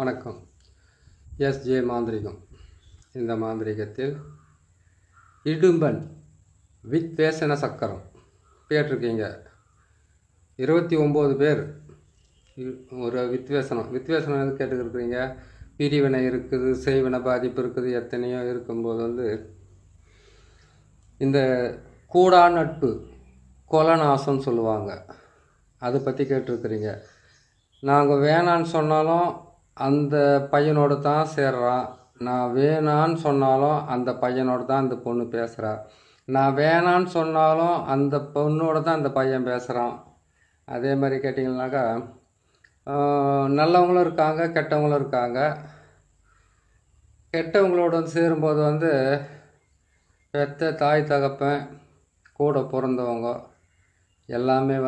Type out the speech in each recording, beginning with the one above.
வணக்கம். எஸ்ஜே மாந்திரிகம். இந்த மாந்திரிகத்தில் இடும்பன் வித்வேசன சக்கரம் கேட்டிருக்கீங்க. 29 பேர் ஒரு வித்வேசனம் எது கேட்டுக்கிருக்கிறீங்க. பிரிவினை இருக்குது, செய்வினை பாதிப்பு இருக்குது, எத்தனையோ இருக்கும்போது இந்த கூடா நட்பு கொலநாசம் சொல்லுவாங்க. அதை பற்றி கேட்டிருக்கிறீங்க. நாங்கள் வேணான்னு சொன்னாலும் அந்த பையனோடு தான் சேர்றான், நான் வேணான்னு சொன்னாலும் அந்த பையனோடு தான் அந்த பொண்ணு பேசுகிறா, நான் வேணான்னு சொன்னாலும் அந்த பொண்ணோடு தான் அந்த பையன் பேசுகிறான். அதே மாதிரி கேட்டிங்கன்னாக்கா நல்லவங்களும் இருக்காங்க, கெட்டவங்களும் இருக்காங்க. கெட்டவங்களோட சேரும்போது பெத்த தாய் தகப்பன் கூட பிறந்தவங்க எல்லாமே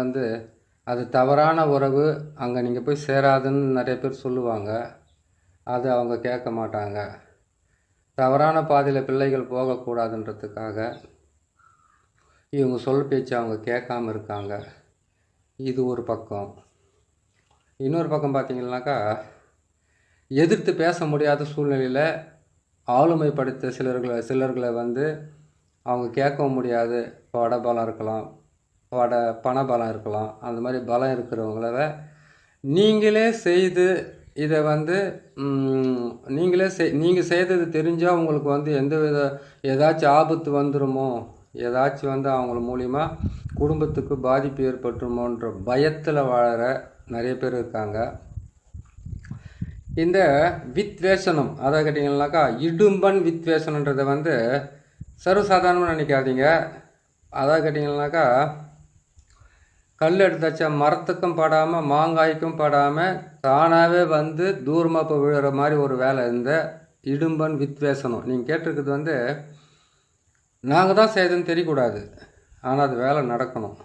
அது தவறான உறவு, அங்கே நீங்கள் போய் சேராதுன்னு நிறைய பேர் சொல்லுவாங்க. அது அவங்க கேட்க மாட்டாங்க. தவறான பாதையில் பிள்ளைகள் போகக்கூடாதுன்றதுக்காக இவங்க சொல் பேச்சு அவங்க கேட்காம இருக்காங்க. இது ஒரு பக்கம். இன்னொரு பக்கம் பார்த்திங்கன்னாக்கா எதிர்த்து பேச முடியாத சூழ்நிலையில் ஆளுமைப்படுத்த சிலர்களை அவங்க கேட்கவும் முடியாது. படம் இருக்கலாம், பணபலம் இருக்கலாம். அந்த மாதிரி பலம் இருக்கிறவங்கள நீங்களே செய்து இதை நீங்கள் செய்தது தெரிஞ்சால் உங்களுக்கு ஏதாச்சும் ஆபத்து வந்துடுமோ, ஏதாச்சும் அவங்கள மூலிமா குடும்பத்துக்கு பாதிப்பு ஏற்பட்டுருமோன்ற பயத்தில் வாழற நிறைய பேர் இருக்காங்க. இந்த வித்வேஷனம் அதாவது கேட்டிங்கன்னாக்கா இடும்பன் வித்வேஷனன்றதை சர்வசாதாரணமாக நினைக்காதீங்க. அதாவது கேட்டிங்கன்னாக்கா கல் எடுத்தாச்சா மரத்துக்கும் படாமல் மாங்காய்க்கும் படாமல் தானாகவே தூரமாக இப்போ விழுற மாதிரி ஒரு வேலை இந்த இடும்பன் வித்வேஷனம். நீங்கள் கேட்டிருக்கிறது நாங்கள் தான் செய்ததுன்னு தெரியக்கூடாது, ஆனால் அது வேலை நடக்கணும்.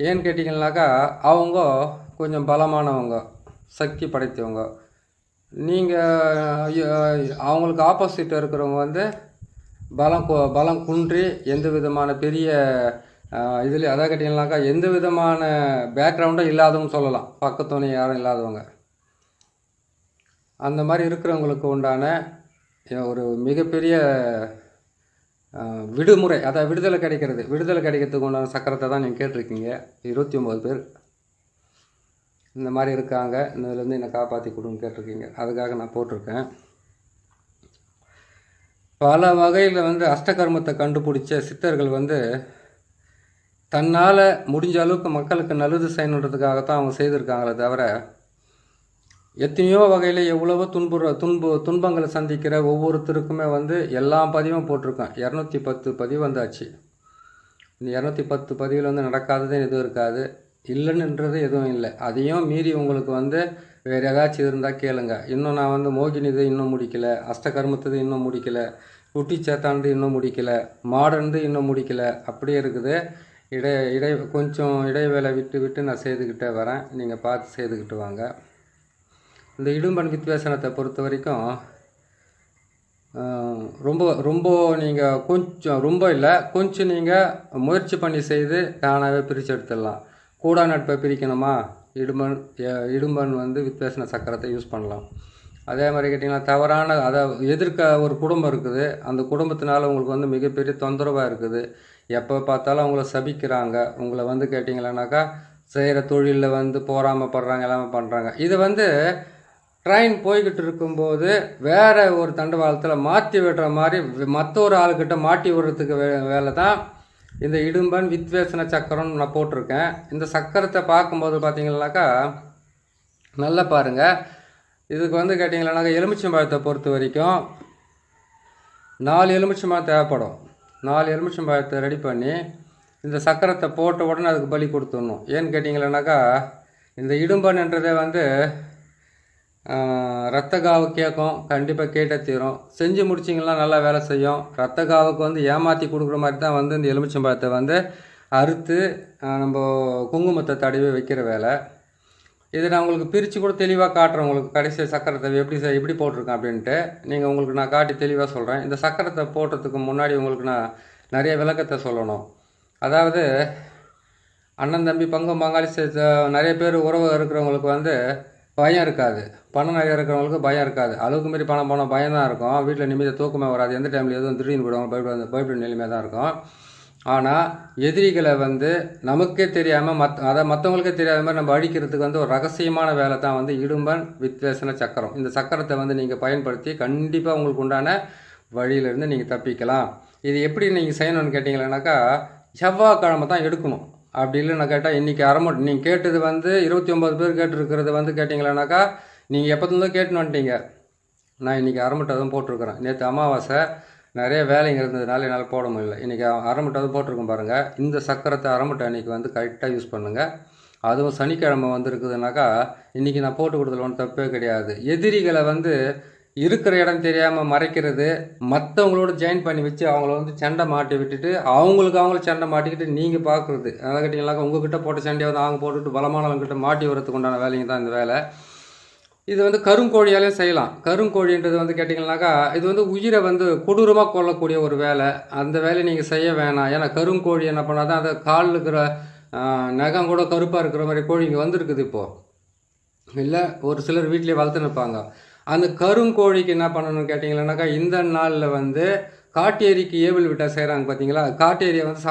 ஏன்னு கேட்டிங்கன்னாக்கா அவங்க கொஞ்சம் பலமானவங்க, சக்தி படைத்தவங்க. நீங்கள் அவங்களுக்கு ஆப்போசிட் இருக்கிறவங்க பலம் குன்றி எந்த விதமான பெரிய இதில் அதாவது கேட்டிங்கன்னாக்கா எந்த விதமான பேக்ரவுண்டும் இல்லாதவங்க சொல்லலாம், பக்கத்துணை யாரும் இல்லாதவங்க. அந்த மாதிரி இருக்கிறவங்களுக்கு உண்டான ஒரு மிகப்பெரிய விடுமுறை, அதாவது விடுதலை கிடைக்கிறதுக்கு உண்டான சக்கரத்தை தான் நீங்கள் கேட்டிருக்கீங்க. 29 பேர் இந்த மாதிரி இருக்காங்க. இதுலேருந்து என்னை காப்பாற்றி கொடுன்னு கேட்டிருக்கீங்க. அதுக்காக நான் போட்டிருக்கேன். பல வகையில் அஷ்டகர்மத்தை கண்டுபிடிச்ச சித்தர்கள் தன்னால் முடிஞ்ச அளவுக்கு மக்களுக்கு நல்லது செய்யணுன்றதுக்காகத்தான் அவங்க செய்திருக்காங்களே தவிர எத்தனையோ வகையில் எவ்வளவோ துன்பங்களை சந்திக்கிற ஒவ்வொருத்தருக்குமே எல்லா பதிவும் போட்டிருக்கேன். 210 பதிவு வந்தாச்சு. இந்த 210 பதிவில் நடக்காததே எதுவும் இருக்காது, இல்லைன்னுன்றது எதுவும் இல்லை. அதையும் மீறி உங்களுக்கு வேறு ஏதாச்சும் இருந்தால் கேளுங்க. இன்னும் நான் மோகினிது இன்னும் முடிக்கலை, அஷ்டகர்மத்தது இன்னும் முடிக்கலை, குட்டி சேத்தானது இன்னும் முடிக்கலை, மாடர்னது இன்னும் முடிக்கலை, அப்படியே இருக்குது. கொஞ்சம் இடைவேளை விட்டு நான் செய்துக்கிட்டே வரேன். நீங்கள் பார்த்து செய்துக்கிட்டு வாங்க. இந்த இடும்பன் வித்வேஷனத்தை பொறுத்த வரைக்கும் ரொம்ப நீங்கள் ரொம்ப இல்லை, கொஞ்சம் நீங்கள் முயற்சி பண்ணி செய்து தானாகவே பிரித்து எடுத்துடலாம். கூடா நட்பை பிரிக்கணுமா, இடும்பன் வித்வேஷன சக்கரத்தை யூஸ் பண்ணலாம். அதே மாதிரி கேட்டிங்கன்னா தவறான அதாவது எதிர்க்க ஒரு குடும்பம் இருக்குது, அந்த குடும்பத்தினால உங்களுக்கு மிகப்பெரிய தொந்தரவாக இருக்குது. எப்போ பார்த்தாலும் அவங்கள சபிக்கிறாங்க, உங்களை கேட்டிங்களானாக்கா செய்கிற தொழிலில் போராமப்படுறாங்க, எல்லாமே பண்ணுறாங்க. இது ட்ரெயின் போய்கிட்டு இருக்கும்போது வேறு ஒரு தண்டவாளத்தில் மாற்றி விடுற மாதிரி மற்றொரு ஆளுக்கிட்ட மாட்டி விடுறதுக்கு வேலை தான் இந்த இடும்பன் வித்வேஷன சக்கரம்னு நான் போட்டிருக்கேன். இந்த சக்கரத்தை பார்க்கும்போது பார்த்தீங்கன்னாக்கா நல்லா பாருங்கள். இதுக்கு கேட்டிங்களானாக்கா எலுமிச்சம்பழத்தை பொறுத்த வரைக்கும் 4 எலுமிச்சம்பழம் தேவைப்படும். 4 எலுமிச்சம்பழத்தை ரெடி பண்ணி இந்த சக்கரத்தை போட்ட உடனே அதுக்கு பலி கொடுத்துடணும். ஏன்னு கேட்டிங்களானாக்கா இந்த இடும்பன்ன்றதே ரத்த காவு கேட்கும், கண்டிப்பாக கேட்டே தீரும். செஞ்சு முடிச்சிங்கன்னா நல்லா வேலை செய்யும். ரத்த காவுக்கு ஏமாற்றி கொடுக்குற மாதிரி தான் இந்த எலுமிச்சம்பழத்தை அறுத்து நம்ம குங்குமத்தை தடவி வைக்கிற வேலை. இதை நான் உங்களுக்கு பிரித்து கூட தெளிவாக காட்டுறேன். உங்களுக்கு கடைசி சக்கரத்தை எப்படி போட்டிருக்கேன் அப்படின்ட்டு உங்களுக்கு நான் காட்டி தெளிவாக சொல்கிறேன். இந்த சக்கரத்தை போட்டதுக்கு முன்னாடி உங்களுக்கு நான் நிறைய விளக்கத்தை சொல்லணும். அதாவது அண்ணன் தம்பி பங்காளி நிறைய பேர் உறவு இருக்கிறவங்களுக்கு பயம் இருக்காது. பணம் நிறைய இருக்கிறவங்களுக்கு பயம் இருக்காது. அளவுக்கு மீறி பணம் போனால் பயம் தான் இருக்கும். வீட்டில் நிம்மதியாக தூக்கமே வராது. எந்த டைமில் எதுவும் திடீர்னு போயிடுவாங்க, பயப்பட நிலைமையாக தான் இருக்கும். ஆனால் எதிரிகளை வந்து நமக்கே தெரியாமல் மற்றவங்களுக்கே தெரியாத மாதிரி நம்ம அழிக்கிறதுக்கு வந்து ஒரு ரகசியமான வேலை தான் வந்து இடும்பன் வித்வேசன சக்கரம். இந்த சக்கரத்தை வந்து நீங்கள் பயன்படுத்தி கண்டிப்பாக உங்களுக்கு உண்டான வழியிலேருந்து நீங்கள் தப்பிக்கலாம். இது எப்படி நீங்கள் செய்யணும்னு கேட்டிங்களேனாக்கா, செவ்வாய்க்கிழமை தான் எடுக்கணும். அப்படி இல்லைன்னு கேட்டால் இன்றைக்கி அரைமட்டு நீங்கள் கேட்டது வந்து 29 பேர் கேட்டுருக்கிறது வந்து கேட்டிங்களேனாக்கா, நீங்கள் எப்போதுலேருந்தோ கேட்டுன்னு வந்துட்டீங்க. நான் இன்றைக்கி அரைமட்டை தான் போட்டிருக்கிறேன். நேற்று அமாவாசை நிறைய வேலைங்க இருந்ததுனால என்னால் போட முடியல. இன்றைக்கி அரைமட்டை தான் போட்டிருக்கோம் பாருங்கள். இந்த சக்கரத்தை அரைமட்டை அன்றைக்கி வந்து கரெக்டாக யூஸ் பண்ணுங்கள். அதுவும் சனிக்கிழமை வந்து இருக்குதுனாக்கா இன்றைக்கி நான் போட்டு கொடுத்தல ஒன்றும் தப்பே கிடையாது. எதிரிகளை வந்து இருக்கிற இடம் தெரியாமல் மறைக்கிறது, மற்றவங்களோட ஜாயின் பண்ணி வச்சு அவங்கள வந்து சண்டை மாட்டி விட்டுட்டு அவங்கள சண்டை மாட்டிக்கிட்டு நீங்கள் பார்க்குறது. அதாவது கேட்டிங்கனாக்கா உங்கள்கிட்ட போட்ட சண்டையை வந்து அவங்க போட்டுட்டு பலமானவங்ககிட்ட மாட்டி வரதுக்கு உண்டான வேலைங்க தான் இந்த வேலை. இது வந்து கருங்கோழியாலையும் செய்யலாம். கருங்கோழின்றது வந்து கேட்டிங்கனாக்கா இது வந்து உயிரை வந்து கொடூரமாக கொல்லக்கூடிய ஒரு வேலை. அந்த வேலையை நீங்கள் செய்ய வேணாம். ஏன்னா கருங்கோழி என்ன பண்ணால் தான் அந்த காலில் இருக்கிற நகம் கூட கருப்பாக இருக்கிற மாதிரி கோழிங்க வந்துருக்குது இப்போது. இல்லை ஒரு சிலர் வீட்டிலே வளர்த்துன்னு இருப்பாங்க. அந்த கருங்கோழிக்கு என்ன பண்ணணும்னு கேட்டிங்கன்னாக்கா, இந்த நாளில் வந்து காட்டேரிக்கு ஏவல் விட்டால் செய்கிறாங்க பார்த்தீங்களா, காட்டேரியை வந்து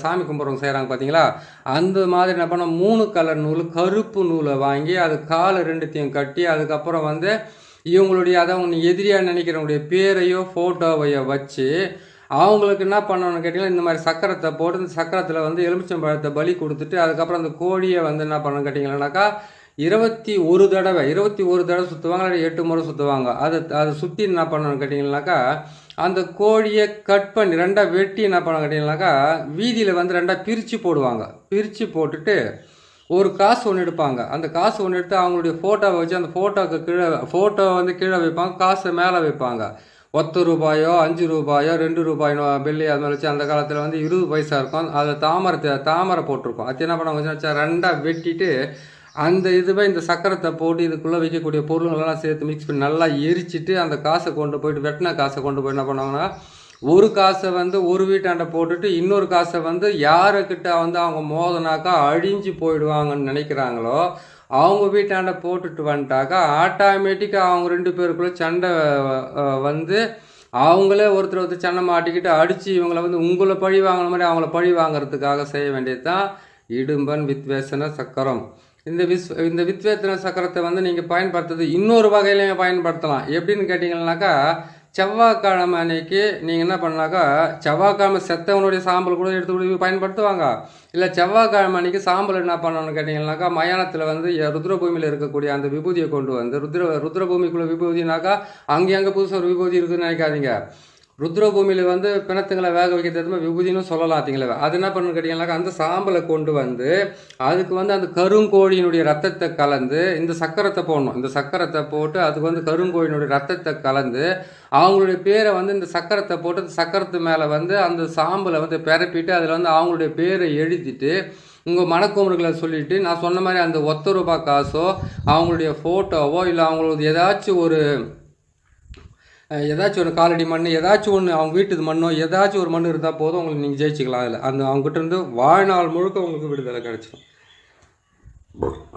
சாமி கும்பிட்றவங்க செய்கிறாங்க பார்த்தீங்களா, அந்த மாதிரி என்ன பண்ண 3 கலர் நூல் கருப்பு நூலை வாங்கி அது காலை 2த்தையும் கட்டி அதுக்கப்புறம் வந்து இவங்களுடைய அதாவது எதிரியாக நினைக்கிறவங்களுடைய பேரையோ ஃபோட்டோவையோ வச்சு அவங்களுக்கு என்ன பண்ணணும்னு கேட்டிங்கன்னா, இந்த மாதிரி சக்கரத்தை போட்டு இந்த சக்கரத்தில் வந்து எலுமிச்சம்பழத்தை பலி கொடுத்துட்டு அதுக்கப்புறம் அந்த கோழியை வந்து என்ன பண்ணணும்னு கேட்டிங்கன்னாக்கா 21 தடவை சுற்றுவாங்க. இல்லை 8 முறை சுற்றுவாங்க. அதை சுற்றி என்ன பண்ணணும்னு கேட்டிங்கன்னாக்கா, அந்த கோழியை கட் பண்ணி 2ஆக வெட்டி என்ன பண்ணணும் கேட்டிங்கனாக்கா வீதியில் வந்து 2ஆக பிரித்து போடுவாங்க. பிரித்து போட்டுட்டு ஒரு காசு ஒன்று எடுப்பாங்க. அந்த காசு ஒன்று எடுத்து அவங்களுடைய ஃபோட்டோவை வச்சு அந்த ஃபோட்டோ வந்து கீழே வைப்பாங்க, காசை மேலே வைப்பாங்க. 10 ரூபாயோ 5 ரூபாயோ 2 ரூபாயோ வெள்ளி அது மாதிரி வச்சு அந்த காலத்தில் வந்து 20 பைசா இருக்கும். அதில் தாமரை போட்டிருக்கோம். அது என்ன பண்ணுவாங்க வச்சா 2ஆக வெட்டிட்டு அந்த இந்த சக்கரத்தை போட்டு இதுக்குள்ளே வைக்கக்கூடிய பொருளுங்களெல்லாம் சேர்த்து மிக்ஸ் பண்ணி நல்லா எரிச்சிட்டு அந்த காசை கொண்டு போயிட்டு வெட்டின காசை கொண்டு போய் என்ன பண்ணுவாங்கன்னா, ஒரு காசை வந்து ஒரு வீட்டாண்ட போட்டுட்டு இன்னொரு காசை வந்து யாருக்கிட்ட வந்து அவங்க மோதனாக்கா அழிஞ்சு போயிடுவாங்கன்னு நினைக்கிறாங்களோ அவங்க வீட்டாண்ட போட்டுட்டு வந்துட்டாக்கா ஆட்டோமேட்டிக்காக அவங்க 2 பேருக்குள்ளே சண்டை வந்து அவங்களே ஒருத்தர் சண்டை மாட்டிக்கிட்டு அடித்து இவங்களை வந்து உங்களை பழி வாங்கின மாதிரி அவங்கள பழி வாங்கிறதுக்காக செய்ய வேண்டியது தான் இடும்பன் வித்வேசன சக்கரம். இந்த வித்வேசன சக்கரத்தை வந்து நீங்கள் பயன்படுத்துறது இன்னொரு வகையிலையும் பயன்படுத்தலாம். எப்படின்னு கேட்டிங்கன்னாக்கா, செவ்வாய்க்கிழமை அன்னைக்கு நீங்கள் என்ன பண்ணாக்கா, செவ்வாய்க்கிழமை செத்தவனுடைய சாம்பல் கூட எடுத்து பயன்படுத்துவாங்க. இல்லை செவ்வாய்க்கிழமை அன்னைக்கு சாம்பல் என்ன பண்ணணும்னு கேட்டிங்கன்னாக்கா, மயானத்தில் வந்து ருத்ரபூமியில் இருக்கக்கூடிய அந்த விபூதியை கொண்டு வந்து ருத்ரபூமிக்குள்ள விபூதினாக்கா அங்கே புதுசாக ஒரு விபூதி இருக்குதுன்னு நினைக்காதீங்க. ருத்ரபூமியில் வந்து பிணத்துங்களை வேக வைக்கிறது விபூதினு சொல்லலாம். பார்த்தீங்களா, அது என்ன பண்ணணும்னு கேட்டிங்கன்னாக்கா அந்த சாம்பலை கொண்டு வந்து அதுக்கு வந்து அந்த கருங்கோழியினுடைய ரத்தத்தை கலந்து இந்த சக்கரத்தை போடணும். இந்த சக்கரத்தை போட்டு அதுக்கு வந்து கருங்கோழியினுடைய ரத்தத்தை கலந்து அவங்களுடைய பேரை வந்து இந்த சக்கரத்தை போட்டு இந்த சக்கரத்து மேலே வந்து அந்த சாம்பலை வந்து பிறப்பிட்டு அதில் வந்து அவங்களுடைய பேரை எழுதிட்டு உங்கள் மனக்குமுறைகளை சொல்லிவிட்டு நான் சொன்ன மாதிரி அந்த 10 ரூபாய் காசோ அவங்களுடைய ஃபோட்டோவோ இல்லை அவங்களுக்கு ஏதாச்சும் ஒரு காலடி மண் ஏதாச்சும் ஒன்று அவங்க வீட்டு மண்ணோ ஏதாச்சும் ஒரு மண் இருந்தால் போதும் உங்களுக்கு நீங்கள் ஜெயிச்சிக்கலாம். அதில் அவங்ககிட்ட இருந்து வாழ்நாள் முழுக்க உங்களுக்கு விடுதலை கிடச்சிடும்.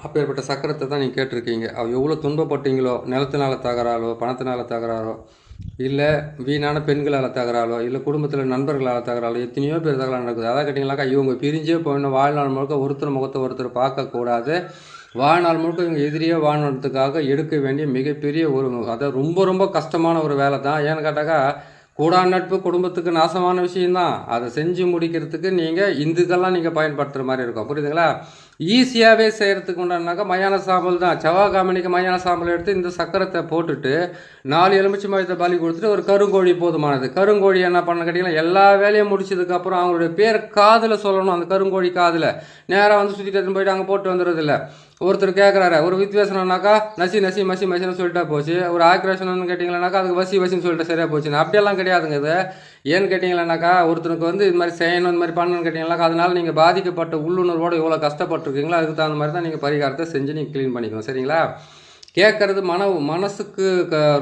அப்பேற்பட்ட சக்கரத்தை தான் நீங்கள் கேட்டிருக்கீங்க. எவ்வளோ துன்பப்பட்டீங்களோ, நிலத்தினால தகராறோ பணத்தினால தகராறோ இல்லை வீணான பெண்களால் தகராறோ இல்லை குடும்பத்தில் நண்பர்களால் தகராறோ எத்தனையோ பேர் தகராறு நடக்குது. அதான் கேட்டிங்கனாக்கா இவங்க பிரிஞ்சே போயிடணும். வாழ்நாள் முழுக்க ஒருத்தர் முகத்தை ஒருத்தர் பார்க்கக்கூடாது. வாழ்நாள் முழுக்க இவங்க எதிரியே வாழ்றதுக்காக எடுக்க வேண்டிய மிகப்பெரிய அதாவது ரொம்ப கஷ்டமான ஒரு வேலை தான். ஏன்னு கேட்டாக்கா கூடா நட்பு குடும்பத்துக்கு நாசமான விஷயம்தான். அதை செஞ்சு முடிக்கிறதுக்கு நீங்கள் இதுக்கெல்லாம் நீங்கள் பயன்படுத்துகிற மாதிரி இருக்கும். புரியுதுங்களா? ஈஸியாகவே செய்கிறதுக்கு உண்டானாக்கா மயான சாம்பல் தான். செவ்வாய்க்கிழமைக்கு மயான சாம்பல் எடுத்து இந்த சக்கரத்தை போட்டுட்டு 4 எலுமிச்சம்பழத்தை பலி கொடுத்துட்டு ஒரு கருங்கோழி போதுமானது. கருங்கோழி என்ன பண்ண கேட்டிங்கன்னா எல்லா வேலையும் முடிச்சதுக்கப்புறம் அவங்களுடைய பேர் காதில் சொல்லணும். அந்த கருங்கோழி காதில் நேராக வந்து சுற்றிட்டு போயிட்டு அங்கே போட்டு வந்துடுறதில்ல. ஒருத்தர் கேட்குறாரு, ஒரு வித்வேசனம்னாக்கா நசி மசின்னு சொல்லிட்டா போச்சு. ஒரு ஆக்ரேஷன்னு கேட்டிங்களானாக்கா அதுக்கு வசின்னு சொல்லிட்டு சரியாக போச்சுன்னு அப்படியெல்லாம் கிடையாதுங்க. இது ஏன்னு கேட்டிங்களானாக்கா ஒருத்தருக்கு வந்து இது மாதிரி செய்யணும் இந்த மாதிரி பண்ணணும்னு கேட்டிங்கனாக்கா அதனால் நீங்கள் பாதிக்கப்பட்ட உள்ளுணர்வோடு எவ்வளோ கஷ்டப்பட்டுருக்கீங்களோ அதுக்கு தகுந்த மாதிரி தான் நீங்கள் பரிகாரத்தை செஞ்சு நீங்கள் க்ளீன் பண்ணிக்கணும். சரிங்களா? கேட்குறது மனசுக்கு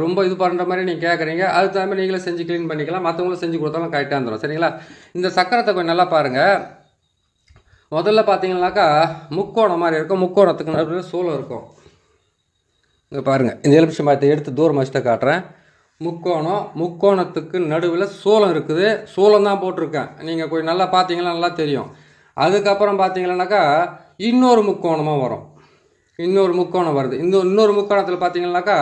ரொம்ப இது பண்ணுற மாதிரி நீங்கள் கேட்குறீங்க. அதுக்கு தகுந்த மாதிரி நீங்களே செஞ்சு க்ளீன் பண்ணிக்கலாம். மற்றவங்களும் செஞ்சு கொடுத்தாலும் கரெக்டாக இருந்துடும். சரிங்களா? இந்த சக்கரத்தை கொஞ்சம் நல்லா பாருங்கள். முதல்ல பார்த்தீங்கன்னாக்கா முக்கோணம் மாதிரி இருக்கும். முக்கோணத்துக்கு நடுவில் சூளம் இருக்கும். இங்கே பாருங்கள், இந்த எலுமிச்சை மரத்தை எடுத்து தூரம் வச்சுட்டு காட்டுறேன். முக்கோணத்துக்கு நடுவில் சூலம் இருக்குது. சூலம் தான் போட்டிருக்கேன். நீங்கள் கொஞ்சம் நல்லா பார்த்தீங்கன்னா நல்லா தெரியும். அதுக்கப்புறம் பார்த்தீங்கன்னாக்கா இன்னொரு முக்கோணமாக வரும். இன்னொரு முக்கோணம் வருது. இன்னொரு முக்கோணத்தில் பார்த்தீங்கன்னாக்கா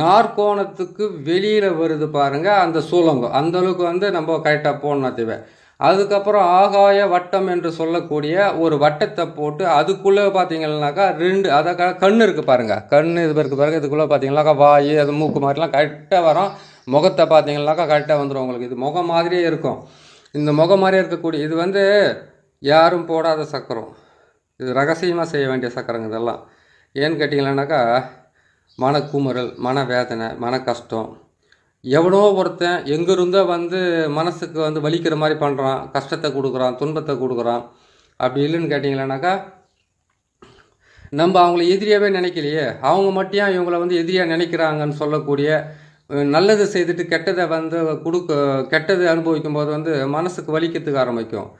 நாற்கோணத்துக்கு வெளியில் வருது பாருங்கள் அந்த சூலங்கம். அந்தளவுக்கு வந்து நம்ம கரெக்டாக போடணும் தேவை. அதுக்கப்புறம் ஆகாய வட்டம் என்று சொல்லக்கூடிய ஒரு வட்டத்தை போட்டு அதுக்குள்ளே பார்த்தீங்கன்னாக்கா அதை கண் இருக்குது பாருங்கள். கண் இது இருக்குது பாருங்கள். இதுக்குள்ளே பார்த்தீங்கன்னாக்கா வாய் அது மூக்கு மாதிரிலாம் கரெக்டாக வரும். முகத்தை பார்த்தீங்கன்னாக்கா கரெக்டாக வந்துடும் உங்களுக்கு. இது முகம் மாதிரியே இருக்கும். இந்த முகம் மாதிரியே இருக்கக்கூடிய இது வந்து யாரும் போடாத சக்கரம். இது ரகசியமாக செய்ய வேண்டிய சக்கரங்க இதெல்லாம். ஏன்னு கேட்டிங்கன்னாக்கா மனக்குமுறல், மன வேதனை, மன கஷ்டம், எவனோ ஒருத்தன் எங்கிருந்தோ வந்து மனசுக்கு வந்து வலிக்கிற மாதிரி பண்ணுறான், கஷ்டத்தை கொடுக்குறான், துன்பத்தை கொடுக்குறான். அப்படி இல்லைன்னு கேட்டிங்களானாக்கா நம்ம அவங்கள எதிரியாகவே நினைக்கலையே, அவங்க மட்டும் இவங்களை வந்து எதிரியாக நினைக்கிறாங்கன்னு சொல்லக்கூடிய நல்லது செய்துட்டு கெட்டதை வந்து கெட்டது அனுபவிக்கும் போது வந்து மனசுக்கு வலிக்கிறதுக்கு ஆரம்பிக்கும்.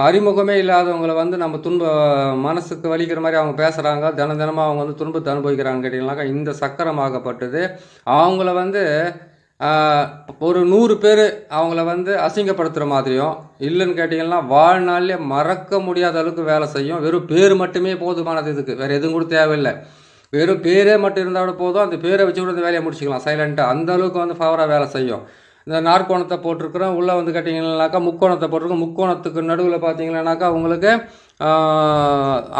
அறிமுகமே இல்லாதவங்களை வந்து நம்ம மனசுக்கு வலிக்கிற மாதிரி அவங்க பேசுகிறாங்க, தினமாக அவங்க வந்து துன்பத்தை அனுபவிக்கிறாங்கன்னு கேட்டிங்கனாக்கா இந்த சக்கரமாகப்பட்டது அவங்கள வந்து ஒரு 100 பேர் அவங்கள வந்து அசிங்கப்படுத்துகிற மாதிரியும் இல்லைன்னு கேட்டிங்கன்னா வாழ்நாளிலே மறக்க முடியாத அளவுக்கு வேலை செய்யும். வெறும் பேர் மட்டுமே போதுமானது. இதுக்கு வேறு எதுவும் கூட தேவையில்லை. வெறும் பேரே மட்டும் இருந்தால் கூட போதும். அந்த பேரை வச்சு கூட இந்த வேலையை முடிச்சிக்கலாம் சைலண்ட்டாக. அந்த அளவுக்கு வந்து ஃபவராக வேலை செய்யும். இந்த நாற்கோணத்தை போட்டிருக்கிறோம். உள்ளே வந்து கேட்டிங்கன்னாக்கா முக்கோணத்தை போட்டிருக்கோம். முக்கோணத்துக்கு நடுவில் பார்த்தீங்கன்னாக்கா உங்களுக்கு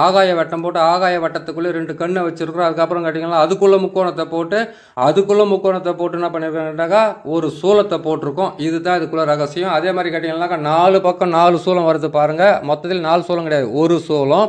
ஆகாய வட்டம் போட்டு ஆகாய வட்டத்துக்குள்ளே 2 கண்ணை வச்சுருக்குறோம். அதுக்கப்புறம் கேட்டிங்கன்னா அதுக்குள்ளே முக்கோணத்தை போட்டு என்ன பண்ணியிருக்கோம்னாக்கா ஒரு சூலத்தை போட்டிருக்கோம். இதுதான் இதுக்குள்ளே ரகசியம். அதே மாதிரி கேட்டிங்கன்னாக்கா 4 பக்கம் 4 சூலம் வருது பாருங்கள். மொத்தத்தில் 4 சூலம் கிடையாது. ஒரு சூலம்,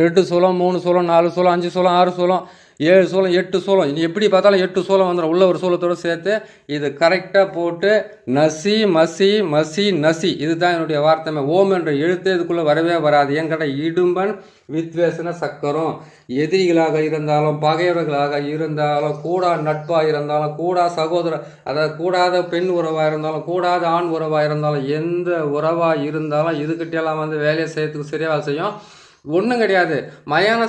2 சூலம், 3 சூலம், 4 சூலம், 5 சூலம், 6 சூலம், 7 சூலம், 8 சூலம். இனி எப்படி பார்த்தாலும் 8 சூலம் வந்துடும். உள்ள ஒரு சூலத்தோடு சேர்த்து இது கரெக்டாக போட்டு நசி மசி மசி நசி, இதுதான் என்னுடைய வார்த்தை. ஓம் என்ற எழுத்து இதுக்குள்ளே வரவே வராது. என்கிட்ட இடும்பன் வித்வேசன சக்கரம். எதிரிகளாக இருந்தாலும் பகைவர்களாக இருந்தாலும் கூடா நட்பாக இருந்தாலும் கூடா சகோதர அதாவது கூடாத பெண் உறவாக இருந்தாலும் கூடாத ஆண் உறவாக இருந்தாலும் எந்த உறவாக இருந்தாலும் இதுக்கிட்டெல்லாம் வந்து வேலையை செய்யறதுக்கு சரியாக செய்யும். ஒன்றும் கிடையாது. மயான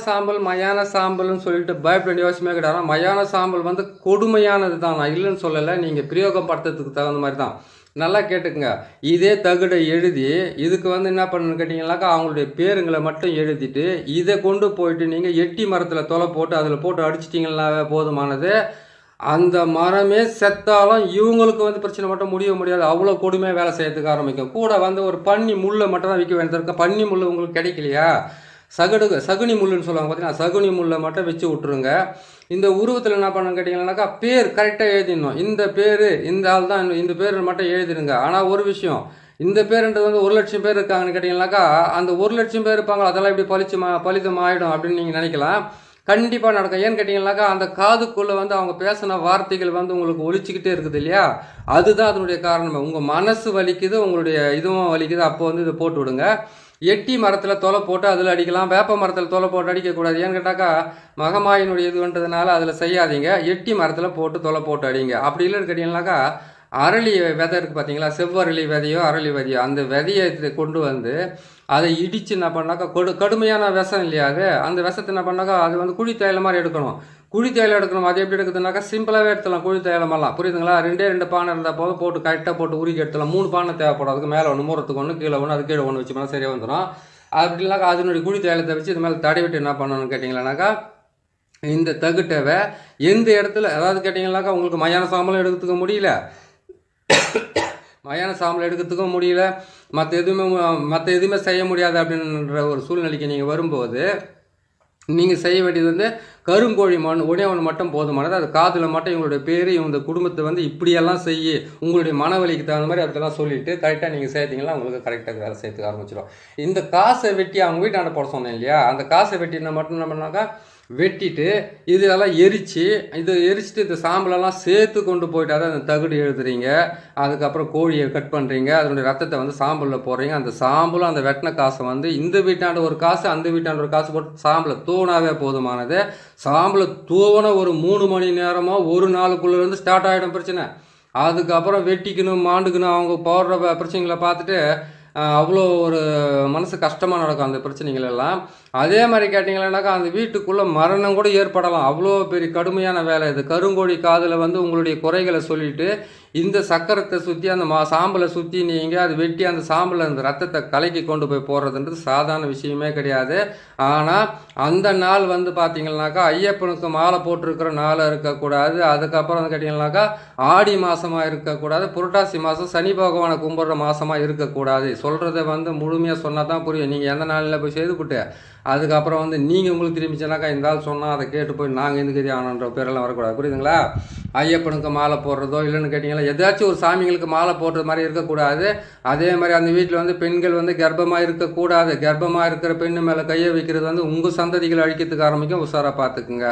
சாம்பல்னு சொல்லிட்டு பயப்பட வேண்டிய அவசியமே கிடையாது. மயான சாம்பல் வந்து கொடுமையானது தான், நான் இல்லைன்னு சொல்லலை. நீங்கள் பிரயோகப்படுத்துறதுக்கு தகுந்த மாதிரி தான். நல்லா கேட்டுக்குங்க. இதே தகுடை எழுதி இதுக்கு வந்து என்ன பண்ணணும்னு கேட்டிங்கனாக்கா அவங்களுடைய பேருங்களை மட்டும் எழுதிட்டு இதை கொண்டு போயிட்டு நீங்கள் எட்டி மரத்தில் தொலை போட்டு அதில் போட்டு அடிச்சிட்டிங்கன்னாவே போதுமானது. அந்த மரமே செத்தாலும் இவங்களுக்கு வந்து பிரச்சனை மட்டும் முடியாது. அவ்வளோ கொடுமையாக வேலை செய்யறதுக்கு ஆரம்பிக்கும். கூட வந்து ஒரு பன்னி முள்ளை மட்டும் தான் விற்க வேண்டியிருக்க. பன்னி முள் உங்களுக்கு கிடைக்கலையா, சகுனி முள்ளுன்னு சொல்லுவாங்க பார்த்தீங்கன்னா, சகுனி முள்ளை மட்டும் வச்சு விட்ருங்க. இந்த உருவத்தில் என்ன பண்ணணும்னு கேட்டிங்கன்னாக்கா பேர் கரெக்டாக எழுதிடணும். இந்த பேர் இந்த ஆள் தான், இந்த பேர் மட்டும் எழுதிடுங்க. ஆனால் ஒரு விஷயம், இந்த பேருன்றது வந்து 1,00,000 பேர் இருக்காங்கன்னு கேட்டிங்கன்னாக்கா அந்த 1,00,000 பேர் இருப்பாங்க, அதெல்லாம் இப்படி பலிதம் ஆகிடும் அப்படின்னு நீங்கள் நினைக்கலாம். கண்டிப்பாக நடக்கும். ஏன்னு கேட்டிங்கன்னாக்கா அந்த காதுக்குள்ளே வந்து அவங்க பேசின வார்த்தைகள் வந்து உங்களுக்கு ஒழிச்சிக்கிட்டே இருக்குது இல்லையா, அதுதான் அதனுடைய காரணம். உங்கள் மனசு வலிக்குது, உங்களுடைய இதுவும் வலிக்குது. அப்போ வந்து இதை போட்டு விடுங்க. எட்டி மரத்தில் தொலை போட்டு அதில் அடிக்கலாம். வேப்ப மரத்தில் தொலை போட்டு அடிக்கக்கூடாது. ஏன்னு கேட்டாக்கா மகமாயினுடைய இதுன்றதுனால அதில் செய்யாதீங்க. எட்டி மரத்தில் போட்டு தொலை போட்டு அடிங்க. அப்படி இல்லைன்னு கேட்டிங்கன்னாக்கா அரளி விதை இருக்குது பார்த்தீங்களா, செவ்வரளி விதையோ அரளி விதையோ, அந்த விதையை கொண்டு வந்து அதை இடித்து என்ன பண்ணாக்கா கடுமையான விஷம் இல்லையா அது, அந்த விஷத்தை என்ன பண்ணாக்கா அது வந்து குழி தைலம் மாதிரி எடுக்கணும். குழி தைலம் எடுக்கணும். அது எப்படி எடுக்குதுனாக்கா சிம்பிளாகவே எடுத்துலாம். குழி தைலமெல்லாம் புரியுதுங்களா. 2 பானை இருந்தால் போதும், போட்டு கரெக்டாக போட்டு உருக்கி எடுத்துலாம். 3 பானை தேவைப்படும். அதுக்கு மேலே 1, மூரத்துக்கு 1, கீழே 1, அது கீழே 1 வச்சுக்கலாம், சரியாக வந்துடும். அப்படின்னாக்கா அதனுடைய குழி தைலத்தை வச்சு இது மேலே தடவிட்டு என்ன பண்ணணும்னு கேட்டிங்களானாக்கா இந்த தகுட்டவை எந்த இடத்துல, அதாவது கேட்டிங்கனாக்கா உங்களுக்கு மயான சாம்பலும் எடுக்கிறதுக்க முடியல, மயான சாம்பல் எடுக்கிறதுக்கும் முடியல, மற்ற எதுவுமே செய்ய முடியாது அப்படின்ற ஒரு சூழ்நிலைக்கு நீங்கள் வரும்போது நீங்கள் செய்ய வேண்டியது வந்து கருங்கோழி ஒன்றே ஒன்று மட்டும் போதுமானது. அது காதில் மட்டும் இவங்களுடைய பேர், இவங்க குடும்பத்தை வந்து இப்படியெல்லாம் செய்ய, உங்களுடைய மனவலிக்கு தகுந்த மாதிரி அதெல்லாம் சொல்லிவிட்டு கரெக்டாக நீங்கள் சேர்த்திங்கன்னா உங்களுக்கு கரெக்டாக வேலை செய்யறதுக்கு ஆரம்பிச்சிடும். இந்த காசை வெட்டி அவங்க வீட்டாண்ட போட சொன்னேன் இல்லையா, அந்த காசை வெட்டினா மட்டும் என்ன பண்ணாக்கா வெட்டிட்டு இதெல்லாம் எரிச்சிட்டு இந்த சாம்பலெல்லாம் சேர்த்து கொண்டு போயிட்டு அதை அந்த தகுடு எழுதுறீங்க. அதுக்கப்புறம் கோழியை கட் பண்ணுறீங்க, அதனுடைய ரத்தத்தை வந்து சாம்பலில் போடுறீங்க. அந்த சாம்பலும் அந்த வெட்டின காசை வந்து இந்த வீட்டாண்ட ஒரு காசு அந்த வீட்டாண்ட ஒரு காசு போட்டு சாம்பலை தூணாவே போதுமானது. சாம்பலை தூவன ஒரு 3 மணி நேரமோ 1 நாளுக்குள்ளேருந்து ஸ்டார்ட் ஆகிடும் பிரச்சனை. அதுக்கப்புறம் வெட்டிக்கணும் மாண்டுக்கணும் அவங்க போடுற பிரச்சனைகளை பார்த்துட்டு அவ்வளோ ஒரு மனசு கஷ்டமாக நடக்கும் அந்த பிரச்சனைகள் எல்லாம். அதே மாதிரி கேட்டிங்கன்னாக்கா அந்த வீட்டுக்குள்ளே மரணம் கூட ஏற்படலாம். அவ்வளோ பெரிய கடுமையான வேலை இது. கருங்கோழி காதில் வந்து உங்களுடைய குறைகளை சொல்லிவிட்டு இந்த சக்கரத்தை சுற்றி அந்த சாம்பலை சுற்றி நீங்கள் அது வெட்டி அந்த சாம்பலில் அந்த ரத்தத்தை கலக்கி கொண்டு போய் போடுறதுன்றது சாதாரண விஷயமே கிடையாது. ஆனால் அந்த நாள் வந்து பார்த்திங்கன்னாக்கா ஐயப்பனுக்கு மாலை போட்டிருக்கிற நாளாக இருக்கக்கூடாது. அதுக்கப்புறம் வந்து கேட்டிங்கன்னாக்கா ஆடி மாதமாக இருக்கக்கூடாது. புரட்டாசி மாதம் சனி பகவானை கும்பிட்ற மாதமாக இருக்கக்கூடாது. சொல்கிறத வந்து முழுமையாக சொன்னால் தான் புரியும். நீங்கள் எந்த நாளில் போய் செய்துவிட்டு அதுக்கப்புறம் வந்து நீங்கள் உங்களுக்கு திரும்பிச்சுனாக்கா இந்த ஆள் சொன்னால் அதை கேட்டு போய் நாங்கள் எந்த கதி ஆனன்ற பேரெல்லாம் வரக்கூடாது. புரியுதுங்களா? ஐயப்பனுக்கு மாலை போடுறதோ இல்லைன்னு கேட்டிங்களா ஏதாச்சும் ஒரு சாமிங்களுக்கு மாலை போடுறது மாதிரி இருக்கக்கூடாது. அதே மாதிரி அந்த வீட்டில் வந்து பெண்கள் வந்து கர்ப்பமாக இருக்கக்கூடாது. கர்ப்பமாக இருக்கிற பெண்ணு மேலே கையை வைக்கிறது வந்து உங்கள் சந்ததிகளை அழிக்கிறதுக்கு ஆரம்பிக்கும். உஷாராக பார்த்துக்குங்க.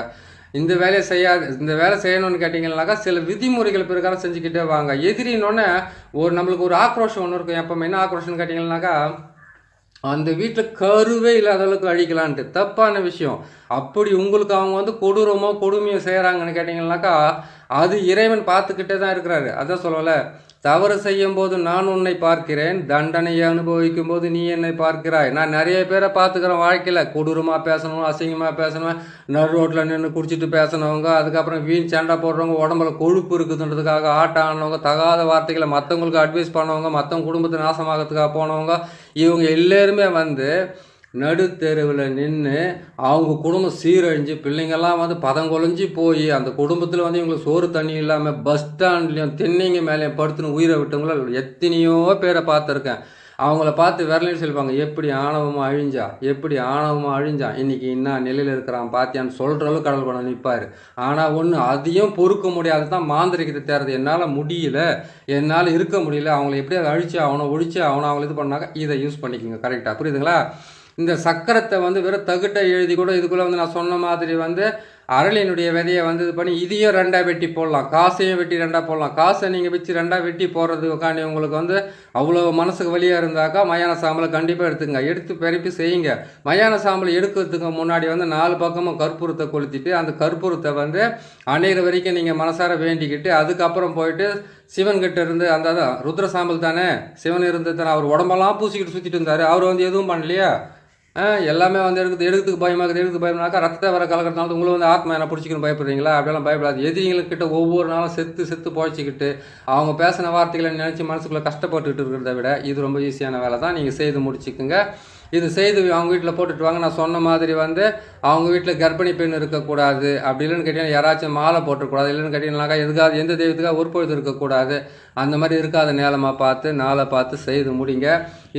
இந்த வேலையை இந்த வேலை செய்யணும்னு கேட்டிங்கன்னாக்கா சில விதிமுறைகள் பிரகாரம் செஞ்சுக்கிட்டே வாங்க. எதிரின்னொன்னே நம்மளுக்கு ஒரு ஆக்ரோஷம் ஒன்று இருக்கும். எப்போ என்ன ஆக்ரோஷம்னு கேட்டிங்கன்னாக்கா அந்த வீட்டில் கருவே இல்லாத அளவுக்கு அழிக்கலான்ட்டு தப்பான விஷயம். அப்படி உங்களுக்கு அவங்க வந்து கொடூரமோ கொடுமையோ செய்கிறாங்கன்னு கேட்டிங்கன்னாக்கா அது இறைவன் பார்த்துக்கிட்டே தான் இருக்கிறாரு. அதான் சொல்லலை, தவறு செய்யும் போது நான் உன்னை பார்க்கிறேன், தண்டனையை அனுபவிக்கும் போது நீ என்னை பார்க்கிறாய். நான் நிறைய பேரை பார்த்துக்கிறேன் வாழ்க்கையில். கொடூரமாக பேசணும், அசிங்கமாக பேசணும், நடு ரோட்டில் நின்று குடிச்சிட்டு பேசினவங்க, அதுக்கப்புறம் வீண் சண்டை போடுறவங்க, உடம்புல கொழுப்பு இருக்குதுன்றதுக்காக ஆட்டம் ஆனவங்க, தகாத வார்த்தைகளை மற்றவங்களுக்கு அட்வைஸ் பண்ணவங்க, மற்றவங்க குடும்பத்தை நாசமாகறதுக்காக போனவங்க, இவங்க எல்லாருமே வந்து நடுத்தெருவில் நின்று அவங்க குடும்பம் சீரழிஞ்சு பிள்ளைங்கள்லாம் வந்து பதங்கொலைஞ்சி போய் அந்த குடும்பத்தில் வந்து இவங்களுக்கு சோறு தண்ணி இல்லாமல் பஸ் ஸ்டாண்ட்லேயும் தென்னைங்க மேலேயும் படுத்துன்னு உயிரை விட்டவங்கள எத்தனையோ பேரை பார்த்துருக்கேன். அவங்கள பார்த்து விரலையும் சொல்லுவாங்க, எப்படி ஆணவமாக அழிஞ்சான் இன்றைக்கி என்ன நிலையில் இருக்கிறான் பார்த்தியான்னு சொல்கிற அளவுக்கு கடல் கொண்டு நிற்பார். ஆனால் ஒன்று அதையும் பொறுக்க முடியாது தான் மாந்திரிகத்தை தேர்றது. என்னால் முடியல, என்னால் இருக்க முடியல, அவங்கள எப்படியாவது அழிச்சு ஆகணும், ஒழிச்சு ஆகணும், அவங்கள இது பண்ணாக்க இதை யூஸ் பண்ணிக்கோங்க. கரெக்டாக புரியுதுங்களா? இந்த சக்கரத்தை வந்து வெறும் தகுட்டை எழுதி கூட இதுக்குள்ளே வந்து நான் சொன்ன மாதிரி வந்து அரளினுடைய விதையை வந்து இது பண்ணி இதையும் ரெண்டாக வெட்டி போடலாம், காசையும் வெட்டி ரெண்டாக போடலாம். காசை நீங்கள் வச்சு ரெண்டாக வெட்டி போடுறதுக்காண்டி உங்களுக்கு வந்து அவ்வளோ மனசுக்கு வழியாக இருந்தாக்கா மயான சாம்பலை கண்டிப்பாக எடுத்துங்க. எடுத்து பெருப்பி செய்யுங்க. மயான சாம்பலை எடுக்கிறதுக்கு முன்னாடி வந்து 4 பக்கமும் கற்பூரத்தை கொளுத்திட்டு அந்த கற்பூரத்தை வந்து அணைகிற வரைக்கும் நீங்கள் மனசார வேண்டிக்கிட்டு அதுக்கப்புறம் போயிட்டு சிவன்கிட்ட இருந்து அந்த ருத்ர சாம்பல் தானே சிவன் இருந்து தானே அவர் உடம்பெல்லாம் பூசிக்கிட்டு சுற்றிட்டு இருந்தார். அவர் வந்து எதுவும் பண்ணலையா? எல்லாமே வந்து எடுக்கிறதுக்கு பயமாக்குது. எடுக்கிறதுக்கு பயம்னாக்கா ரத்தத்தை வர கலக்கிறதுனால உங்களுக்கு வந்து ஆத்மா என்ன பிடிச்சிக்கணும் பயப்படுறீங்களா? அப்படியெல்லாம் பயப்படாது. எதிரிங்கள்கிட்ட ஒவ்வொரு நாளும் செத்து பொழைச்சிக்கிட்டு அவங்க பேசின வார்த்தைகளை நினச்சி மனசுக்குள்ளே கஷ்டப்பட்டுக்கிட்டு இருக்கிறத விட இது ரொம்ப ஈஸியான வேலை தான். நீங்கள் செய்து முடிச்சுக்குங்க. இது செய்து அவங்க வீட்டில் போட்டுட்டு வாங்க. நான் சொன்ன மாதிரி வந்து அவங்க வீட்டில் கர்ப்பிணி பெண் இருக்கக்கூடாது. அப்படி இல்லைன்னு கேட்டீங்கன்னா யாராச்சும் மாலை போட்டுக்கூடாது. இல்லைன்னு கேட்டீங்கன்னாக்கா எதுக்காக எந்த தெய்வத்துக்காக உற்பொழுது இருக்கக்கூடாது. அந்த மாதிரி இருக்காத நேரமாக பார்த்து நாளை பார்த்து செய்து முடிங்க.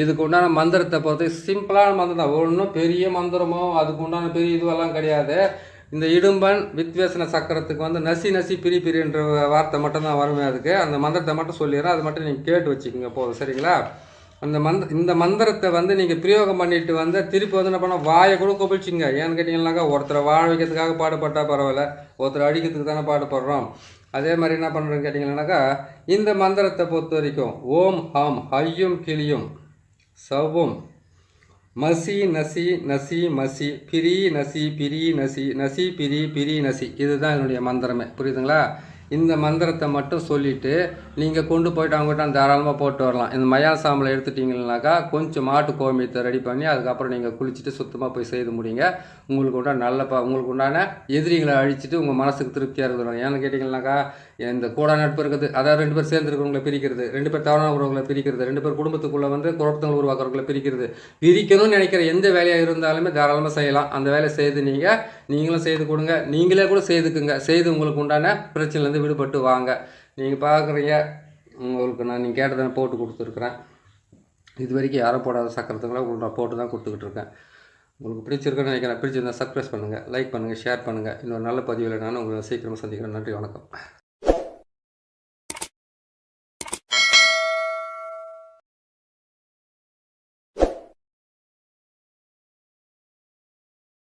இதுக்கு உண்டான மந்திரத்தை பொறுத்து சிம்பிளான மந்திரம் தான். ஒன்றும் பெரிய மந்திரமோ அதுக்கு உண்டான பெரிய இதுவெல்லாம் கிடையாது. இந்த இடும்பன் வித்வேசன சக்கரத்துக்கு வந்து நசி பிரின்ற வார்த்தை மட்டும்தான் வருமே. அதுக்கு அந்த மந்திரத்தை மட்டும் சொல்லிடுறேன். அது மட்டும் நீங்கள் கேட்டு வச்சுக்கோங்க போதும். சரிங்களா? இந்த மந்திரத்தை வந்து நீங்கள் பிரயோகம் பண்ணிட்டு வந்து திருப்பி வந்து என்ன பண்ண வாயை கூட கொப்பிச்சிங்க. ஏன்னு கேட்டிங்கன்னாக்கா ஒருத்தரை வாழ வைக்கிறதுக்காக பாடுபட்டால் பரவாயில்ல, ஒருத்தரை அடிக்கிறதுக்கு தானே பாடுபடுறோம். அதே மாதிரி என்ன பண்ணுறேன்னு கேட்டிங்கன்னாக்கா இந்த மந்திரத்தை பொறுத்த வரைக்கும் ஓம் ஹம் ஹையும் கிளியும் சவும் மசி நசி நசி மசி பிரி நசி நசி பிரி நசி இதுதான் என்னுடைய மந்திரமே. புரியுதுங்களா? இந்த மந்திரத்தை மட்டும் சொல்லிவிட்டு நீங்கள் கொண்டு போய்ட்டு அவங்ககிட்ட தாராளமாக போட்டு வரலாம். இந்த மயான சாம்பலை எடுத்துட்டிங்கன்னாக்கா கொஞ்சம் மாட்டு கோமியத்தை ரெடி பண்ணி அதுக்கப்புறம் நீங்கள் குளிச்சுட்டு சுத்தமாக போய் செய்து முடியுங்க. உங்களுக்கு உண்டான எதிரிகளை அழிச்சிட்டு உங்கள் மனசுக்கு திருப்தியாக இருக்கிறோம். ஏன்னு கேட்டிங்கன்னாக்கா இந்த கூட நட்பு இருக்குது, அதாவது 2 பேர் சேர்ந்துருக்கிறவங்களை பிரிக்கிறது, 2 பேர் தவறான உறவுகளை பிரிக்கிறது, 2 பேர் குடும்பத்துக்குள்ளே வந்து குழப்பங்களை உருவாக்குறவங்களை பிரிக்கிறது. பிரிக்கணும்னு நினைக்கிற எந்த வேலையாக இருந்தாலுமே தாராளமாக செய்யலாம். அந்த வேலை செய்து நீங்களும் செய்து கொடுங்க. நீங்களே கூட செய்துக்குங்க. செய்து உங்களுக்கு உண்டான பிரச்சனைலேருந்து விடுபட்டு வாங்க. நீங்கள் பார்க்குறீங்க, உங்களுக்கு நீங்கள் கேட்டதை போட்டு கொடுத்துருக்குறேன். இது வரைக்கும் யாரும் போடாத சக்கரத்துங்களை உங்களுக்கு நான் போட்டு தான் கொடுத்துக்கிட்டு இருக்கேன். உங்களுக்கு பிடிச்சிருக்குன்னு நினைக்கிறேன். பிடிச்சிருந்தால் சப்ஸ்கிரைப் பண்ணுங்கள், லைக் பண்ணுங்கள், ஷேர் பண்ணுங்கள். இன்னொரு நல்ல பதிவில் நான் உங்களை சீக்கிரமாக சந்திக்கிறேன். நன்றி, வணக்கம்.